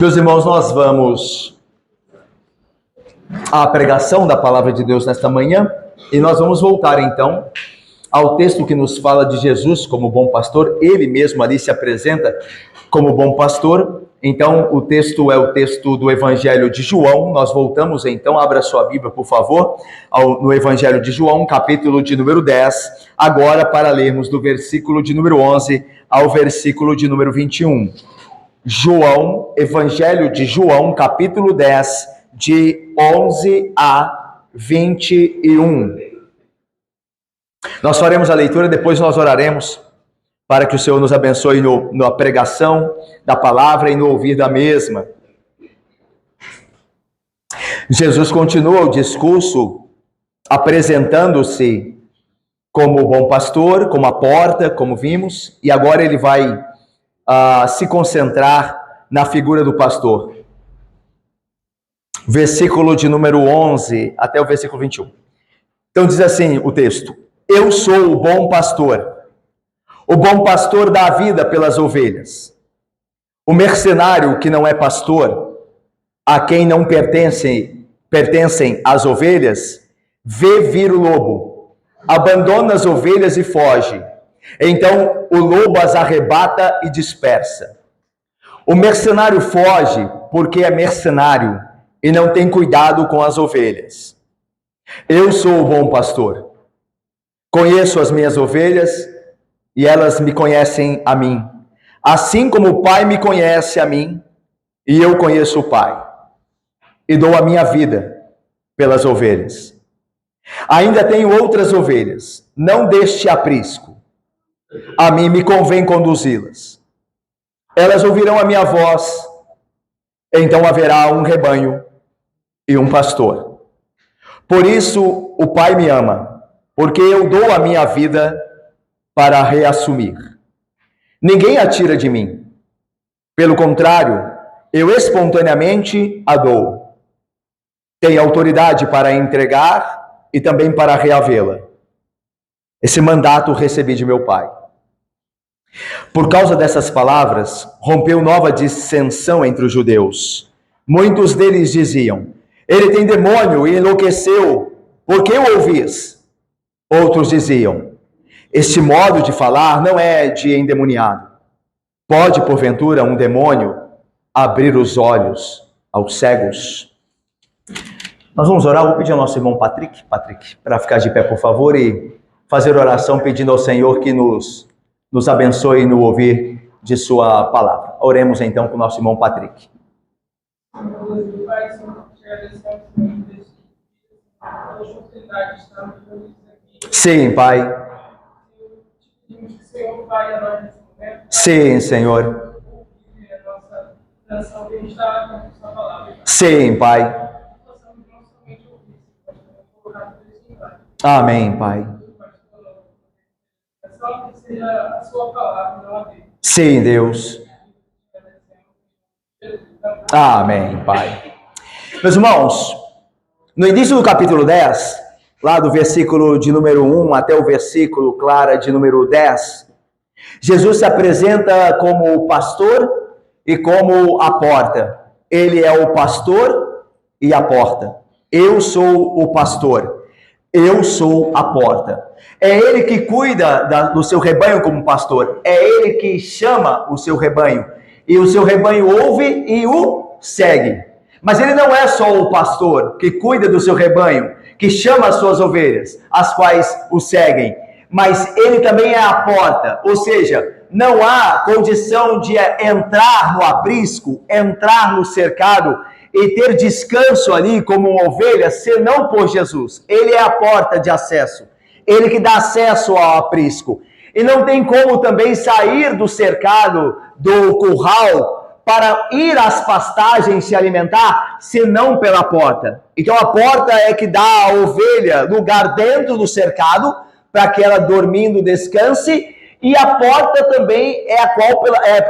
Meus irmãos, nós vamos à pregação da palavra de Deus nesta manhã e nós vamos voltar então ao texto que nos fala de Jesus como bom pastor. Ele mesmo ali se apresenta como bom pastor. Então o texto é o texto do Evangelho de João. Nós voltamos então, abra sua Bíblia por favor, no Evangelho de João, capítulo de número 10, agora para lermos do versículo de número 11 ao versículo de número 21. João, Evangelho de João, capítulo 10, de 11 a 21. Nós faremos a leitura, depois nós oraremos para que o Senhor nos abençoe na pregação da palavra e no ouvir da mesma. Jesus continua o discurso apresentando-se como bom pastor, como a porta, como vimos, e agora ele vai se concentrar na figura do pastor. Versículo de número 11 até o versículo 21. Então diz assim o texto: Eu sou o bom pastor. O bom pastor dá a vida pelas ovelhas. O mercenário que não é pastor, a quem não pertencem as ovelhas, vê vir o lobo, abandona as ovelhas e foge. Então o lobo as arrebata e dispersa. O mercenário foge porque é mercenário e não tem cuidado com as ovelhas. Eu sou o bom pastor. Conheço as minhas ovelhas e elas me conhecem a mim. Assim como o Pai me conhece a mim e eu conheço o Pai. E dou a minha vida pelas ovelhas. Ainda tenho outras ovelhas, não deste aprisco. A mim me convém conduzi-las. Elas ouvirão a minha voz, então haverá um rebanho e um pastor. Por isso o Pai me ama, porque eu dou a minha vida para reassumir. Ninguém a tira de mim. Pelo contrário, eu espontaneamente a dou. Tenho autoridade para entregar e também para reavê-la. Esse mandato recebi de meu Pai. Por causa dessas palavras, rompeu nova dissensão entre os judeus. Muitos deles diziam: ele tem demônio e enlouqueceu, por que o ouvis? Outros diziam: este modo de falar não é de endemoniado. Pode, porventura, um demônio abrir os olhos aos cegos? Nós vamos orar, vou pedir ao nosso irmão Patrick, para ficar de pé, por favor, e fazer oração pedindo ao Senhor que nos abençoe no ouvir de sua palavra. Oremos então com o nosso irmão Patrick. Sim, Pai. Sim, Senhor. Sim, Pai. Amém, Pai. Sim, Deus. Amém, Pai. Meus irmãos, no início do capítulo 10, lá do versículo de número 1 até o versículo, Clara, de número 10, Jesus se apresenta como o pastor e como a porta. Ele é o pastor e a porta. Eu sou o pastor. Eu sou a porta. É ele que cuida do seu rebanho como pastor. É ele que chama o seu rebanho. E o seu rebanho ouve e o segue. Mas ele não é só o pastor que cuida do seu rebanho, que chama as suas ovelhas, as quais o seguem. Mas ele também é a porta. Ou seja, não há condição de entrar no aprisco, entrar no cercado e ter descanso ali como uma ovelha, senão por Jesus. Ele é a porta de acesso. Ele que dá acesso ao aprisco. E não tem como também sair do cercado, do curral, para ir às pastagens se alimentar, senão pela porta. Então a porta é que dá à ovelha lugar dentro do cercado, para que ela dormindo descanse, e a porta também é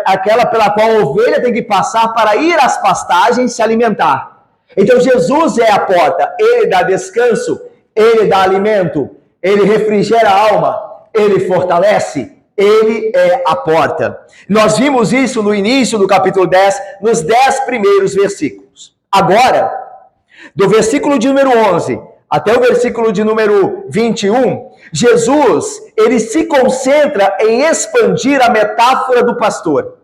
aquela pela qual a ovelha tem que passar para ir às pastagens se alimentar. Então Jesus é a porta, ele dá descanso, ele dá alimento, ele refrigera a alma, ele fortalece, Ele é a porta. Nós vimos isso no início do capítulo 10, nos 10 primeiros versículos. Agora, do versículo de número 11 até o versículo de número 21, Jesus, ele se concentra em expandir a metáfora do pastor.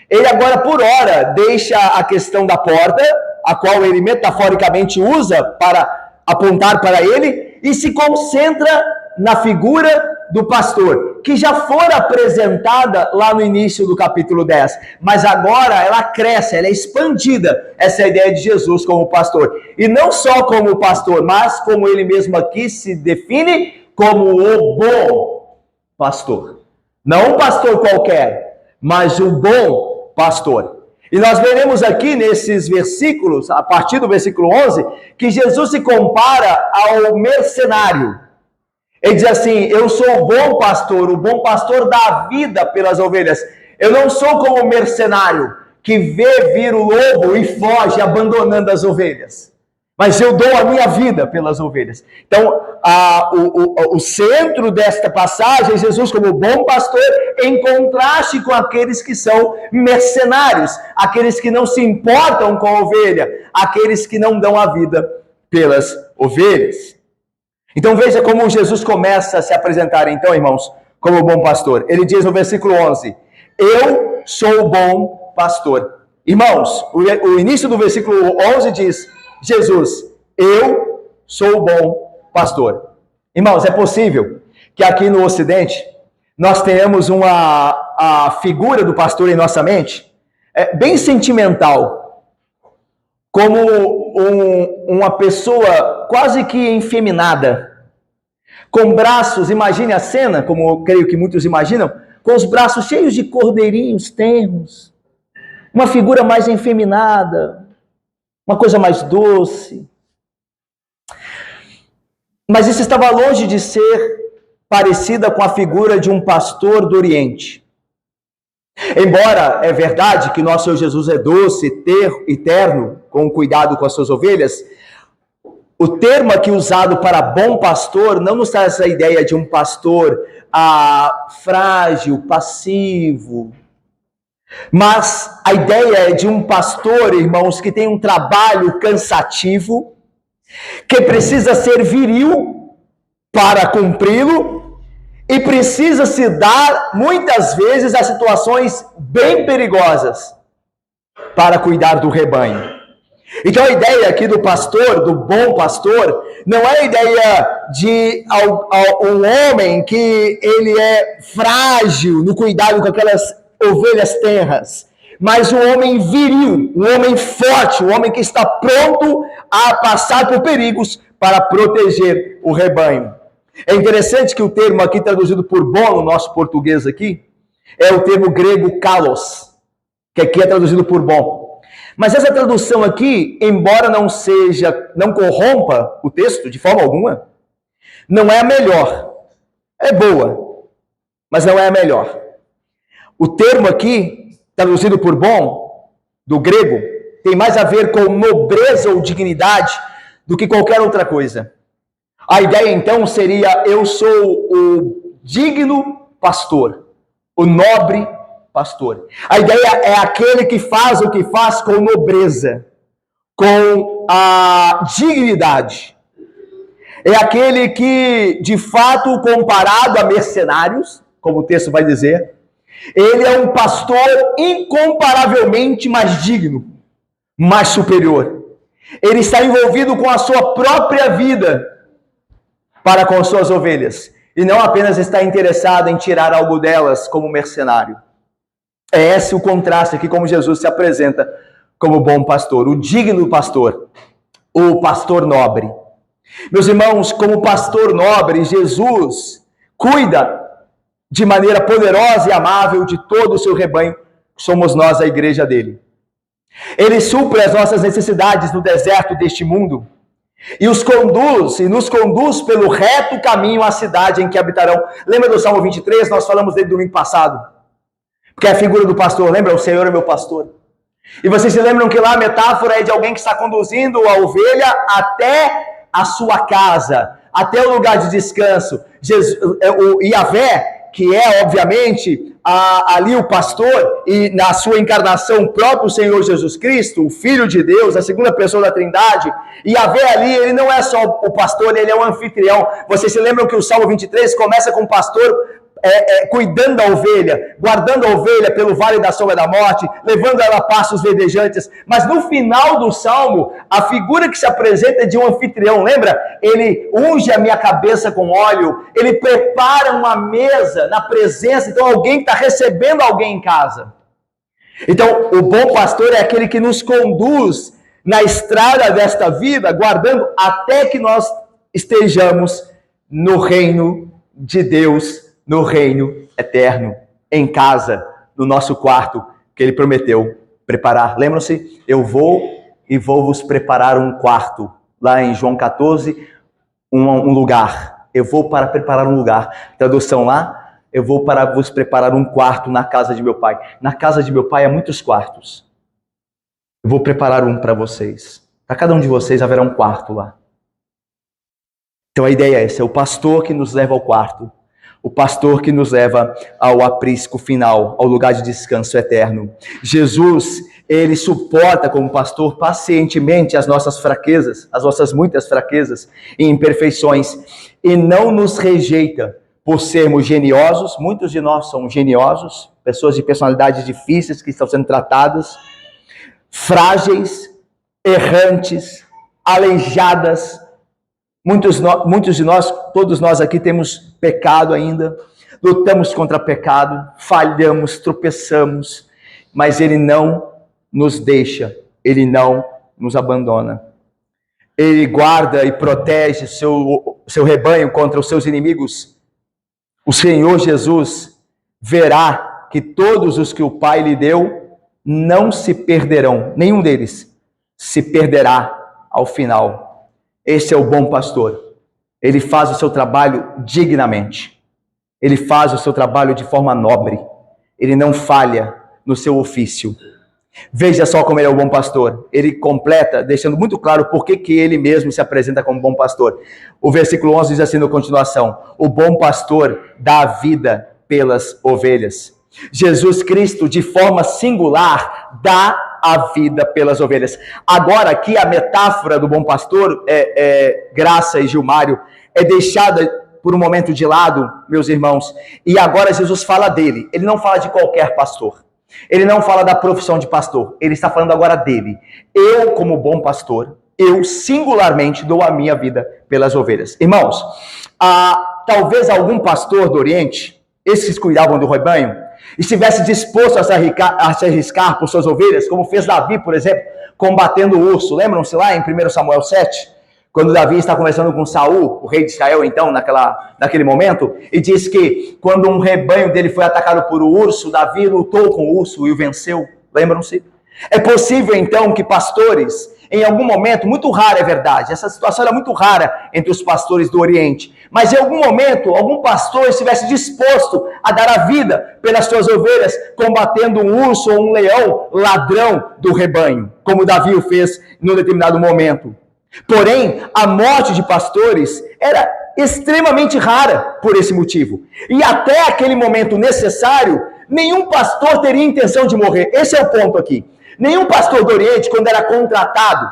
Ele agora, por hora, deixa a questão da porta, a qual ele metaforicamente usa para apontar para ele, e se concentra na figura do pastor, que já fora apresentada lá no início do capítulo 10, mas agora ela cresce, ela é expandida, essa ideia de Jesus como pastor, e não só como pastor, mas como ele mesmo aqui se define como o bom pastor, não um pastor qualquer, mas o bom pastor. E nós veremos aqui nesses versículos, a partir do versículo 11, que Jesus se compara ao mercenário. Ele diz assim: eu sou o bom pastor dá a vida pelas ovelhas. Eu não sou como o mercenário que vê vir o lobo e foge abandonando as ovelhas. Mas eu dou a minha vida pelas ovelhas. Então, o centro desta passagem é Jesus como bom pastor, em contraste com aqueles que são mercenários, aqueles que não se importam com a ovelha, aqueles que não dão a vida pelas ovelhas. Então veja como Jesus começa a se apresentar, então, irmãos, como bom pastor. Ele diz no versículo 11, eu sou o bom pastor. Irmãos, o início do versículo 11 diz, Jesus, eu sou o bom pastor. Irmãos, é possível que aqui no Ocidente nós tenhamos a figura do pastor em nossa mente, bem sentimental, como uma pessoa quase que enfeminada, com braços, imagine a cena, como eu creio que muitos imaginam, com os braços cheios de cordeirinhos tenros, uma figura mais enfeminada, uma coisa mais doce. Mas isso estava longe de ser parecida com a figura de um pastor do Oriente. Embora é verdade que nosso Senhor Jesus é doce e terno, com cuidado com as suas ovelhas, o termo aqui usado para bom pastor não nos traz essa ideia de um pastor frágil, passivo, mas a ideia é de um pastor, irmãos, que tem um trabalho cansativo, que precisa ser viril para cumpri-lo e precisa se dar, muitas vezes, a situações bem perigosas para cuidar do rebanho. Então a ideia aqui do pastor, do bom pastor, não é a ideia de um homem que ele é frágil no cuidado com aquelas ovelhas tenras, mas um homem viril, um homem forte, um homem que está pronto a passar por perigos para proteger o rebanho. É interessante que o termo aqui traduzido por bom no nosso português aqui, é o termo grego kalos, que aqui é traduzido por bom. Mas essa tradução aqui, embora não corrompa o texto de forma alguma, não é a melhor. É boa, mas não é a melhor. O termo aqui, traduzido por bom, do grego, tem mais a ver com nobreza ou dignidade do que qualquer outra coisa. A ideia, então, seria, eu sou o digno pastor, o nobre pastor. A ideia é aquele que faz o que faz com nobreza, com a dignidade. É aquele que, de fato, comparado a mercenários, como o texto vai dizer, ele é um pastor incomparavelmente mais digno, mais superior. Ele está envolvido com a sua própria vida para com suas ovelhas, e não apenas está interessado em tirar algo delas como mercenário. É esse o contraste aqui, como Jesus se apresenta como bom pastor, o digno pastor, o pastor nobre. Meus irmãos, como pastor nobre, Jesus cuida de maneira poderosa e amável de todo o seu rebanho, somos nós a igreja dele. Ele supre as nossas necessidades no deserto deste mundo e nos conduz pelo reto caminho à cidade em que habitarão. Lembra do Salmo 23? Nós falamos dele domingo passado. Porque é a figura do pastor, lembra? O Senhor é meu pastor. E vocês se lembram que lá a metáfora é de alguém que está conduzindo a ovelha até a sua casa, até o lugar de descanso. O Yahvé que é, obviamente, ali o pastor, e na sua encarnação, o próprio Senhor Jesus Cristo, o Filho de Deus, a segunda pessoa da Trindade, e Yahvé ali, ele não é só o pastor, ele é o anfitrião. Vocês se lembram que o Salmo 23 começa com o pastor cuidando da ovelha, guardando a ovelha pelo vale da sombra da morte, levando ela a pastos verdejantes, mas no final do Salmo, a figura que se apresenta é de um anfitrião, lembra? Ele unge a minha cabeça com óleo, ele prepara uma mesa na presença, então alguém que está recebendo alguém em casa. Então, o bom pastor é aquele que nos conduz na estrada desta vida, guardando até que nós estejamos no reino de Deus, no reino eterno, em casa, no nosso quarto, que ele prometeu preparar. Lembram-se? Eu vou vos preparar um quarto. Lá em João 14, um lugar. Eu vou para preparar um lugar. Tradução lá, eu vou para vos preparar um quarto na casa de meu pai. Na casa de meu pai há muitos quartos. Eu vou preparar um para vocês. Para cada um de vocês haverá um quarto lá. Então a ideia é essa, é o pastor que nos leva ao quarto. O pastor que nos leva ao aprisco final, ao lugar de descanso eterno. Jesus, ele suporta como pastor pacientemente as nossas fraquezas, as nossas muitas fraquezas e imperfeições, e não nos rejeita por sermos geniosos. Muitos de nós são geniosos, pessoas de personalidades difíceis que estão sendo tratadas, frágeis, errantes, aleijadas. Muitos de nós, todos nós aqui temos pecado ainda, lutamos contra pecado, falhamos, tropeçamos, mas ele não nos deixa, ele não nos abandona. Ele guarda e protege seu rebanho contra os seus inimigos. O Senhor Jesus verá que todos os que o Pai lhe deu não se perderão, nenhum deles se perderá ao final. Esse é o bom pastor. Ele faz o seu trabalho dignamente. Ele faz o seu trabalho de forma nobre. Ele não falha no seu ofício. Veja só como ele é o bom pastor. Ele completa, deixando muito claro por que ele mesmo se apresenta como bom pastor. O versículo 11 diz assim na continuação: o bom pastor dá a vida pelas ovelhas. Jesus Cristo, de forma singular, dá a vida pelas ovelhas. Agora aqui a metáfora do bom pastor, Graça e Gilmário, é deixada por um momento de lado, meus irmãos, e agora Jesus fala dele. Ele não fala de qualquer pastor, ele não fala da profissão de pastor, ele está falando agora dele. Eu, como bom pastor, eu singularmente dou a minha vida pelas ovelhas. Irmãos, talvez algum pastor do Oriente, esses que cuidavam do rebanho, estivesse disposto a se arriscar por suas ovelhas, como fez Davi, por exemplo, combatendo o urso. Lembram-se lá em 1 Samuel 7, quando Davi está conversando com Saul, o rei de Israel, então, naquele momento, e diz que quando um rebanho dele foi atacado por um urso, Davi lutou com o urso e o venceu. Lembram-se? É possível, então, que pastores, em algum momento, muito raro é verdade, essa situação era muito rara entre os pastores do Oriente, mas em algum momento, algum pastor estivesse disposto a dar a vida pelas suas ovelhas, combatendo um urso ou um leão ladrão do rebanho, como Davi o fez num determinado momento. Porém, a morte de pastores era extremamente rara por esse motivo. E até aquele momento necessário, nenhum pastor teria intenção de morrer. Esse é o ponto aqui. Nenhum pastor do Oriente, quando era contratado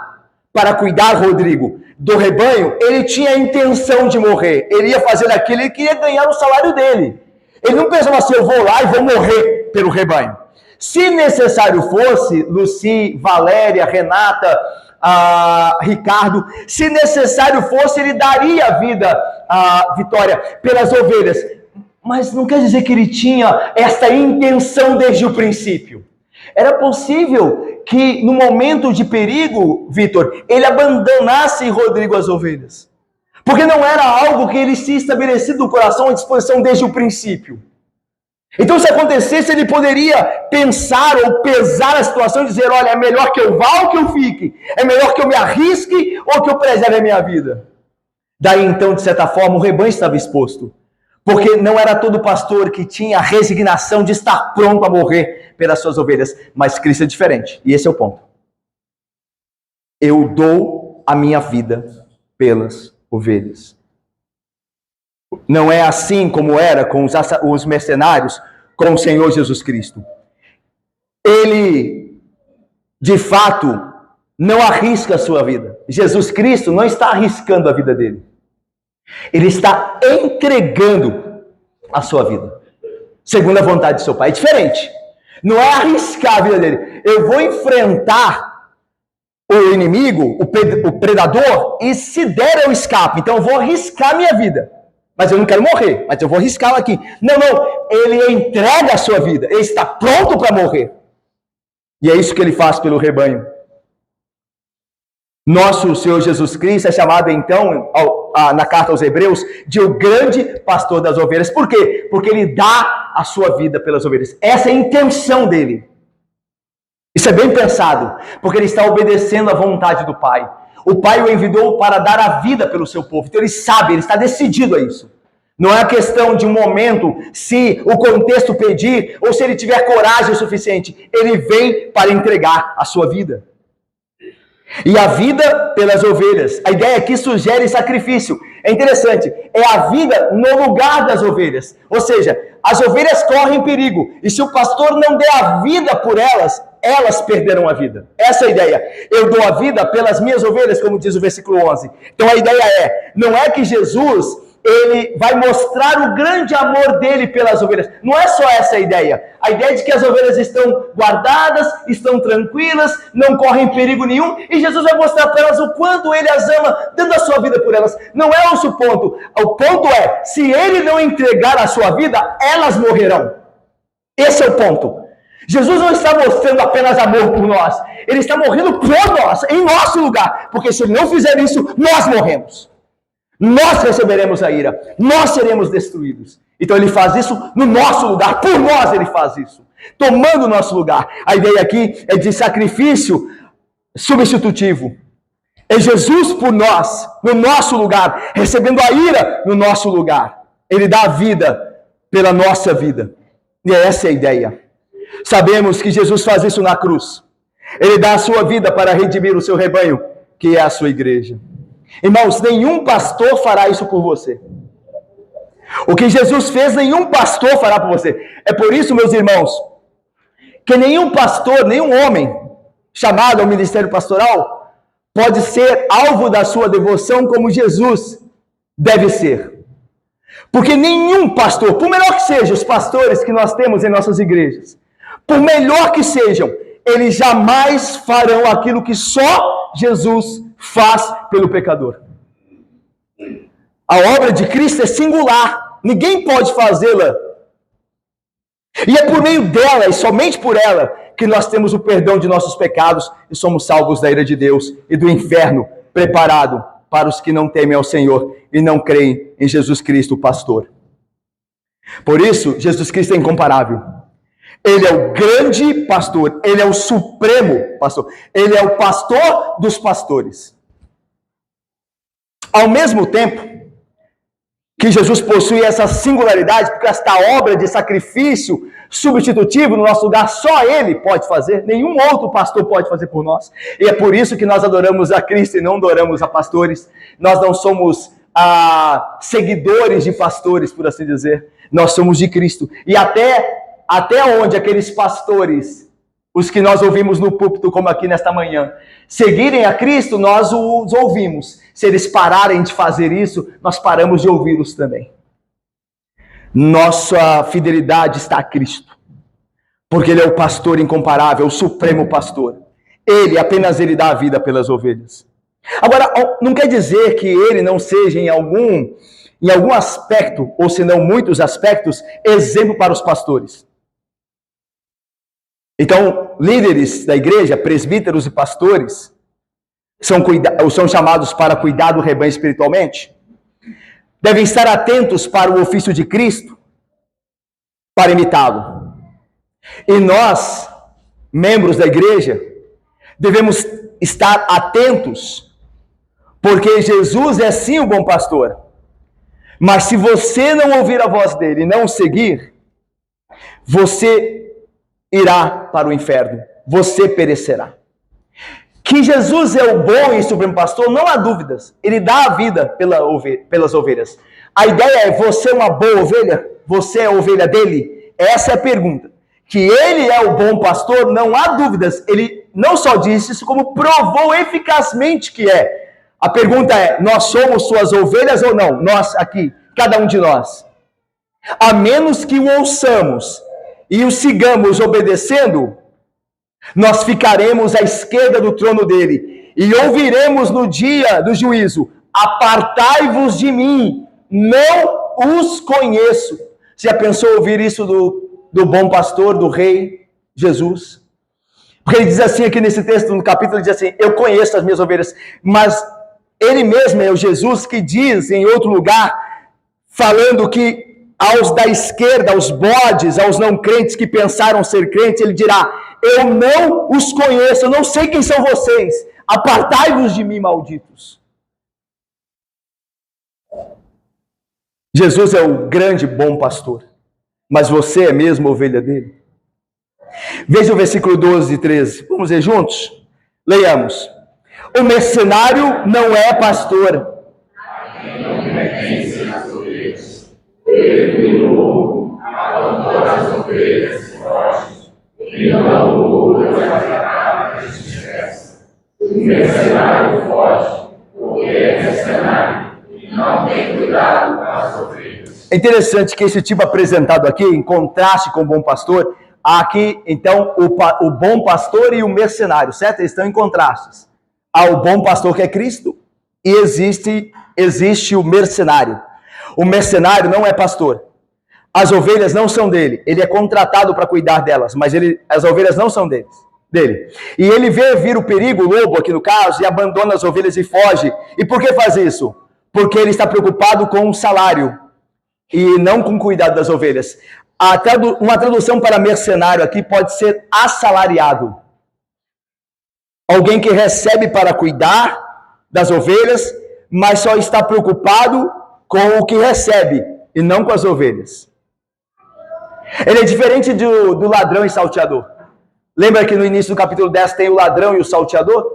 para cuidar, Rodrigo, do rebanho, ele tinha a intenção de morrer. Ele ia fazer aquilo, ele queria ganhar o salário dele. Ele não pensava assim, eu vou lá e vou morrer pelo rebanho. Se necessário fosse, Luci, Valéria, Renata, Ricardo, se necessário fosse, ele daria a vida, Vitória, pelas ovelhas. Mas não quer dizer que ele tinha essa intenção desde o princípio. Era possível que no momento de perigo, Vitor, ele abandonasse, Rodrigo, as ovelhas. Porque não era algo que ele se estabelecido no coração à disposição desde o princípio. Então, se acontecesse, ele poderia pensar ou pesar a situação e dizer, olha, é melhor que eu vá ou que eu fique? É melhor que eu me arrisque ou que eu preserve a minha vida? Daí, então, de certa forma, o rebanho estava exposto. Porque não era todo pastor que tinha a resignação de estar pronto a morrer pelas suas ovelhas. Mas Cristo é diferente. E esse é o ponto. Eu dou a minha vida pelas ovelhas. Não é assim como era com os mercenários, com o Senhor Jesus Cristo. Ele, de fato, não arrisca a sua vida. Jesus Cristo não está arriscando a vida dele. Ele está entregando a sua vida, segundo a vontade de seu Pai. É diferente. Não é arriscar a vida dele. Eu vou enfrentar o inimigo, o predador, e se der eu escapo. Então eu vou arriscar a minha vida. Mas eu não quero morrer, mas eu vou arriscá-la aqui. Não, ele entrega a sua vida. Ele está pronto para morrer. E é isso que ele faz pelo rebanho. Nosso Senhor Jesus Cristo é chamado, então, na carta aos Hebreus, de o grande pastor das ovelhas. Por quê? Porque ele dá a sua vida pelas ovelhas. Essa é a intenção dele. Isso é bem pensado, porque ele está obedecendo à vontade do Pai. O Pai o enviou para dar a vida pelo seu povo. Então ele sabe, ele está decidido a isso. Não é questão de um momento, se o contexto pedir, ou se ele tiver coragem o suficiente. Ele vem para entregar a sua vida. E a vida pelas ovelhas. A ideia aqui sugere sacrifício. É interessante. É a vida no lugar das ovelhas. Ou seja, as ovelhas correm perigo. E se o pastor não der a vida por elas, elas perderão a vida. Essa é a ideia. Eu dou a vida pelas minhas ovelhas, como diz o versículo 11. Então a ideia é, não é que Jesus, ele vai mostrar o grande amor dele pelas ovelhas. Não é só essa a ideia. A ideia é de que as ovelhas estão guardadas, estão tranquilas, não correm perigo nenhum, e Jesus vai mostrar para elas o quanto ele as ama, dando a sua vida por elas. Não é esse o ponto. O ponto é, se ele não entregar a sua vida, elas morrerão. Esse é o ponto. Jesus não está mostrando apenas amor por nós. Ele está morrendo por nós, em nosso lugar. Porque se ele não fizer isso, nós morremos. Nós receberemos a ira. Nós seremos destruídos. Então ele faz isso no nosso lugar. Por nós ele faz isso. Tomando o nosso lugar. A ideia aqui é de sacrifício substitutivo. É Jesus por nós, no nosso lugar. Recebendo a ira no nosso lugar. Ele dá a vida pela nossa vida. E essa é a ideia. Sabemos que Jesus faz isso na cruz. Ele dá a sua vida para redimir o seu rebanho, que é a sua igreja. Irmãos, nenhum pastor fará isso por você. O que Jesus fez, nenhum pastor fará por você. É por isso, meus irmãos, que nenhum pastor, nenhum homem chamado ao ministério pastoral pode ser alvo da sua devoção como Jesus deve ser. Porque nenhum pastor, por melhor que sejam os pastores que nós temos em nossas igrejas, por melhor que sejam, eles jamais farão aquilo que só Jesus faz pelo pecador. A obra de Cristo é singular. Ninguém pode fazê-la. E é por meio dela, e somente por ela, que nós temos o perdão de nossos pecados e somos salvos da ira de Deus e do inferno preparado para os que não temem ao Senhor e não creem em Jesus Cristo, o pastor. Por isso, Jesus Cristo é incomparável. Ele é o grande pastor, ele é o supremo pastor, ele é o pastor dos pastores. Ao mesmo tempo que Jesus possui essa singularidade, porque esta obra de sacrifício substitutivo no nosso lugar, só ele pode fazer, nenhum outro pastor pode fazer por nós. E é por isso que nós adoramos a Cristo e não adoramos a pastores. Nós não somos seguidores de pastores, por assim dizer. Nós somos de Cristo. E até onde aqueles pastores, os que nós ouvimos no púlpito, como aqui nesta manhã, seguirem a Cristo, nós os ouvimos. Se eles pararem de fazer isso, nós paramos de ouvi-los também. Nossa fidelidade está a Cristo, porque Ele é o pastor incomparável, o supremo pastor. Apenas Ele dá a vida pelas ovelhas. Agora, não quer dizer que Ele não seja em algum aspecto, ou se não muitos aspectos, exemplo para os pastores. Então, líderes da igreja, presbíteros e pastores, são chamados para cuidar do rebanho espiritualmente. Devem estar atentos para o ofício de Cristo, para imitá-lo. E nós, membros da igreja, devemos estar atentos, porque Jesus é sim o bom pastor. Mas se você não ouvir a voz dele e não seguir, você irá para o inferno, você perecerá. Que Jesus é o bom e supremo pastor, não há dúvidas. Ele dá a vida pelas ovelhas. A ideia é: você é uma boa ovelha? Você é a ovelha dele? Essa é a pergunta. Que ele é o bom pastor, não há dúvidas. Ele não só disse isso, como provou eficazmente que é. A pergunta é: nós somos suas ovelhas ou não? Nós aqui, cada um de nós. A menos que o ouçamos e o sigamos obedecendo, nós ficaremos à esquerda do trono dele e ouviremos no dia do juízo: apartai-vos de mim, não os conheço. Você já pensou ouvir isso do bom pastor, do rei Jesus? Porque ele diz assim aqui nesse texto, no capítulo, ele diz assim: eu conheço as minhas ovelhas, mas ele mesmo é o Jesus que diz em outro lugar, falando que aos da esquerda, aos bodes, aos não crentes que pensaram ser crentes, ele dirá: eu não os conheço, eu não sei quem são vocês, apartai-vos de mim, malditos. Jesus é o grande bom pastor, mas você é mesmo ovelha dele? Veja o versículo 12 e 13, vamos ler juntos? Leiamos. O mercenário não é pastor. Ele lobo, abandona as ovelhas fortes, e não o mercenário forte, porque é mercenário, e não tem cuidado com as ovelhas. É interessante que esse tipo apresentado aqui, em contraste com o bom pastor, há aqui, então, o bom pastor e o mercenário, certo? Eles estão em contrastes. Há o bom pastor que é Cristo, e existe o mercenário. O mercenário não é pastor. As ovelhas não são dele. Ele é contratado para cuidar delas, mas as ovelhas não são dele. E ele vê vir o perigo, o lobo aqui no caso, e abandona as ovelhas e foge. E por que faz isso? Porque ele está preocupado com o salário e não com o cuidado das ovelhas. Uma tradução para mercenário aqui pode ser assalariado. Alguém que recebe para cuidar das ovelhas, mas só está preocupado com o que recebe e não com as ovelhas. Ele é diferente do ladrão e salteador. Lembra que no início do capítulo 10 tem o ladrão e o salteador?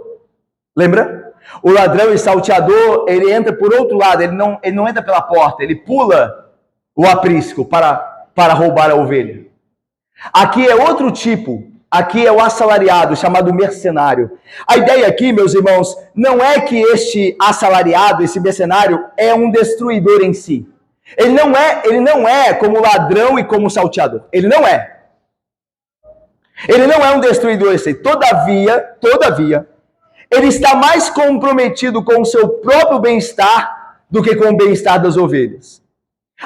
Lembra? O ladrão e salteador, ele entra por outro lado, ele não entra pela porta, ele pula o aprisco para roubar a ovelha. Aqui é outro tipo. Aqui é o assalariado, chamado mercenário. A ideia aqui, meus irmãos, não é que este assalariado, esse mercenário, é um destruidor em si. Ele não é como ladrão e como salteador. Ele não é. Ele não é um destruidor em si. Todavia, ele está mais comprometido com o seu próprio bem-estar do que com o bem-estar das ovelhas.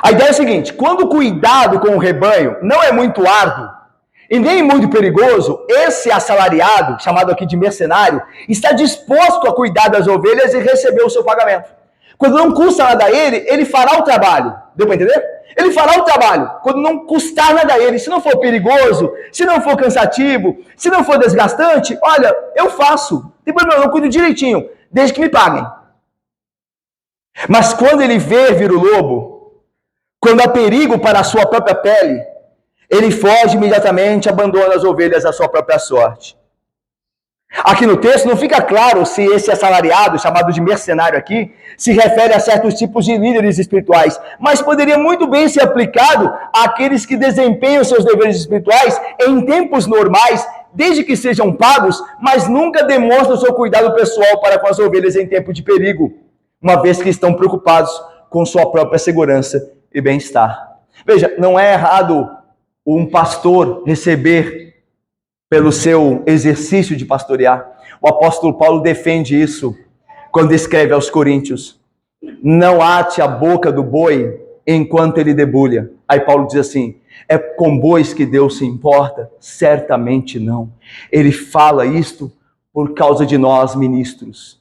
A ideia é a seguinte: quando o cuidado com o rebanho não é muito árduo, e nem muito perigoso, esse assalariado, chamado aqui de mercenário, está disposto a cuidar das ovelhas e receber o seu pagamento. Quando não custa nada a ele, ele fará o trabalho. Deu para entender? Ele fará o trabalho. Quando não custar nada a ele, se não for perigoso, se não for cansativo, se não for desgastante, olha, eu faço. Não tem problema, eu cuido direitinho, desde que me paguem. Mas quando ele vê vir o lobo, quando há perigo para a sua própria pele, ele foge imediatamente, abandona as ovelhas à sua própria sorte. Aqui no texto não fica claro se esse assalariado, chamado de mercenário aqui, se refere a certos tipos de líderes espirituais, mas poderia muito bem ser aplicado àqueles que desempenham seus deveres espirituais em tempos normais, desde que sejam pagos, mas nunca demonstram seu cuidado pessoal para com as ovelhas em tempo de perigo, uma vez que estão preocupados com sua própria segurança e bem-estar. Veja, não é errado um pastor receber pelo seu exercício de pastorear. O apóstolo Paulo defende isso quando escreve aos Coríntios: não ate a boca do boi enquanto ele debulha. Aí Paulo diz assim: é com bois que Deus se importa? Certamente não. Ele fala isto por causa de nós, ministros.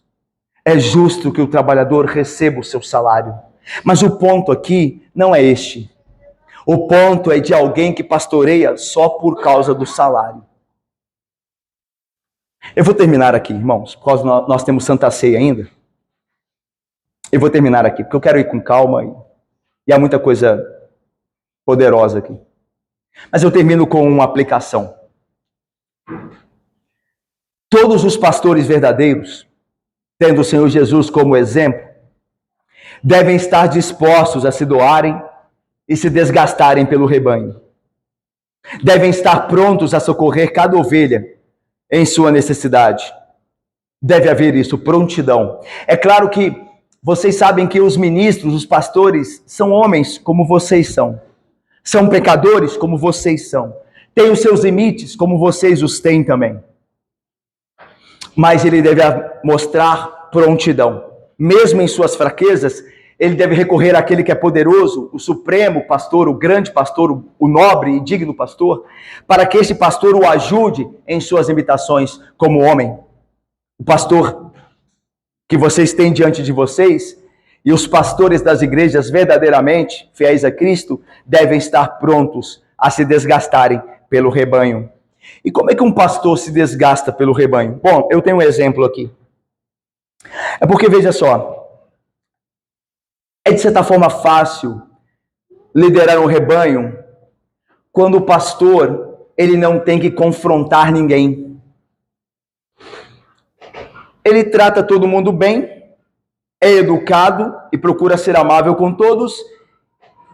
É justo que o trabalhador receba o seu salário. Mas o ponto aqui não é este. O ponto é de alguém que pastoreia só por causa do salário. Eu vou terminar aqui, irmãos, por causa nós temos Santa Ceia ainda. Eu vou terminar aqui, porque eu quero ir com calma e há muita coisa poderosa aqui. Mas eu termino com uma aplicação. Todos os pastores verdadeiros, tendo o Senhor Jesus como exemplo, devem estar dispostos a se doarem e se desgastarem pelo rebanho. Devem estar prontos a socorrer cada ovelha em sua necessidade. Deve haver isso, prontidão. É claro que vocês sabem que os ministros, os pastores, são homens como vocês são. São pecadores como vocês são. Têm os seus limites como vocês os têm também. Mas ele deve mostrar prontidão. Mesmo em suas fraquezas, ele deve recorrer àquele que é poderoso, o supremo pastor, o grande pastor, o nobre e digno pastor, para que esse pastor o ajude em suas limitações como homem. O pastor que vocês têm diante de vocês e os pastores das igrejas verdadeiramente fiéis a Cristo devem estar prontos a se desgastarem pelo rebanho. E como é que um pastor se desgasta pelo rebanho? Bom, eu tenho um exemplo aqui. É porque, veja só, é de certa forma fácil liderar um rebanho quando o pastor ele não tem que confrontar ninguém. Ele trata todo mundo bem, é educado e procura ser amável com todos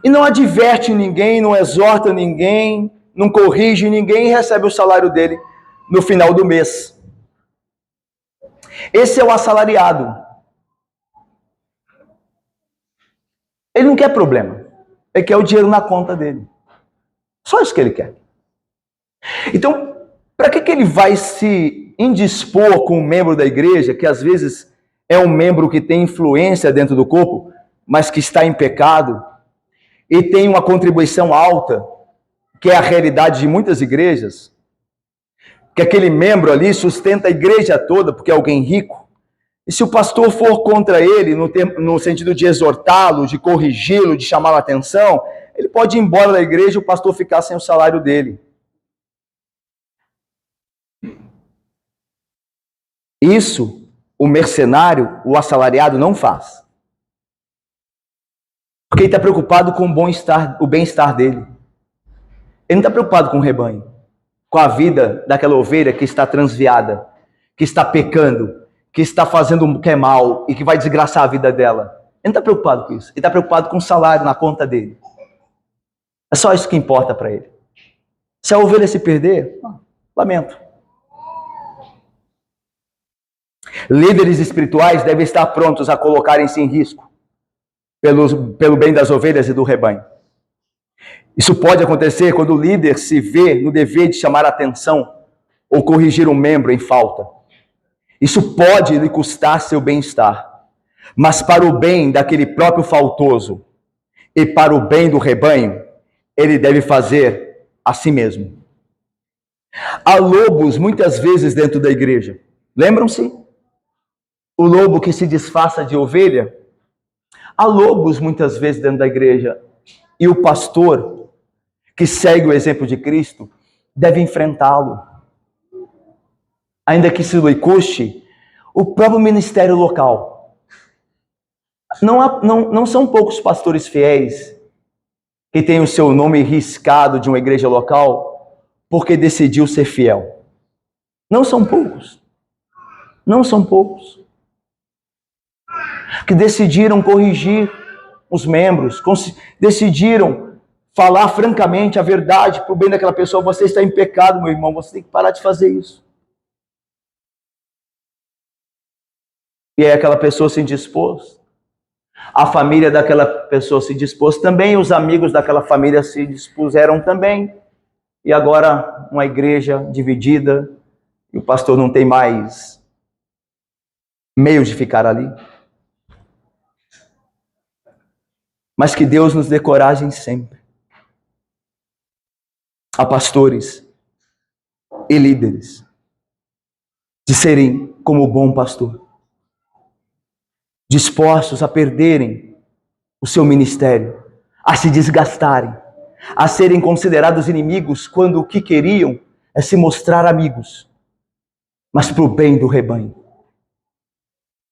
e não adverte ninguém, não exorta ninguém, não corrige ninguém e recebe o salário dele no final do mês. Esse é o assalariado. Ele não quer problema. Ele quer o dinheiro na conta dele. Só isso que ele quer. Então, para que ele vai se indispor com um membro da igreja, que às vezes é um membro que tem influência dentro do corpo, mas que está em pecado, e tem uma contribuição alta, que é a realidade de muitas igrejas, que aquele membro ali sustenta a igreja toda, porque é alguém rico. E se o pastor for contra ele, no sentido de exortá-lo, de corrigi-lo, de chamar a atenção, ele pode ir embora da igreja e o pastor ficar sem o salário dele. Isso, o mercenário, o assalariado, não faz. Porque ele está preocupado com o bem-estar dele. Ele não está preocupado com o rebanho, com a vida daquela ovelha que está transviada, que está pecando, que está fazendo o que é mal e que vai desgraçar a vida dela. Ele não está preocupado com isso. Ele está preocupado com o salário na conta dele. É só isso que importa para ele. Se a ovelha se perder, lamento. Líderes espirituais devem estar prontos a colocarem-se em risco pelo bem das ovelhas e do rebanho. Isso pode acontecer quando o líder se vê no dever de chamar a atenção ou corrigir um membro em falta. Isso pode lhe custar seu bem-estar, mas para o bem daquele próprio faltoso e para o bem do rebanho, ele deve fazer a si mesmo. Há lobos muitas vezes dentro da igreja. Lembram-se? O lobo que se disfarça de ovelha? Há lobos muitas vezes dentro da igreja. E o pastor, que segue o exemplo de Cristo, deve enfrentá-lo. Ainda que isso lhe custe o próprio ministério local. Não são poucos pastores fiéis que têm o seu nome riscado de uma igreja local porque decidiu ser fiel. Não são poucos. Não são poucos. Que decidiram corrigir os membros, decidiram falar francamente a verdade para o bem daquela pessoa. Você está em pecado, meu irmão, você tem que parar de fazer isso. E aí aquela pessoa se indispôs. A família daquela pessoa se dispôs também, os amigos daquela família se dispuseram também. E agora uma igreja dividida, e o pastor não tem mais meios de ficar ali. Mas que Deus nos dê coragem sempre. A pastores e líderes de serem como o bom pastor, dispostos a perderem o seu ministério, a se desgastarem, a serem considerados inimigos quando o que queriam é se mostrar amigos, mas para o bem do rebanho,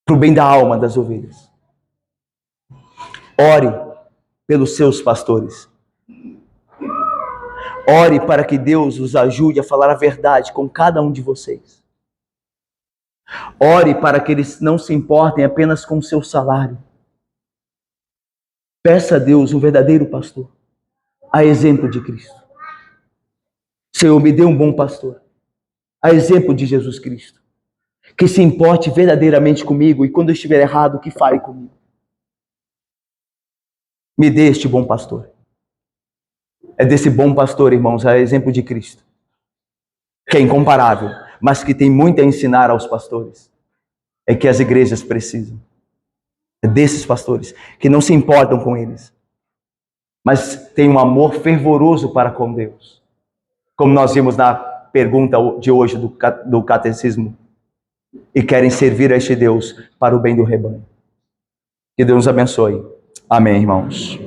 para o bem da alma das ovelhas. Ore pelos seus pastores. Ore para que Deus os ajude a falar a verdade com cada um de vocês. Ore para que eles não se importem apenas com o seu salário, Peça a Deus um verdadeiro pastor, a exemplo de Cristo. Senhor, me dê um bom pastor, a exemplo de Jesus Cristo, que se importe verdadeiramente comigo e quando eu estiver errado, que fale comigo. Me dê este bom pastor. É desse bom pastor, irmãos, a exemplo de Cristo, que é incomparável, mas que tem muito a ensinar aos pastores. É que as igrejas precisam. É desses pastores, que não se importam com eles, mas têm um amor fervoroso para com Deus. Como nós vimos na pergunta de hoje do catecismo. E querem servir a este Deus para o bem do rebanho. Que Deus nos abençoe. Amém, irmãos.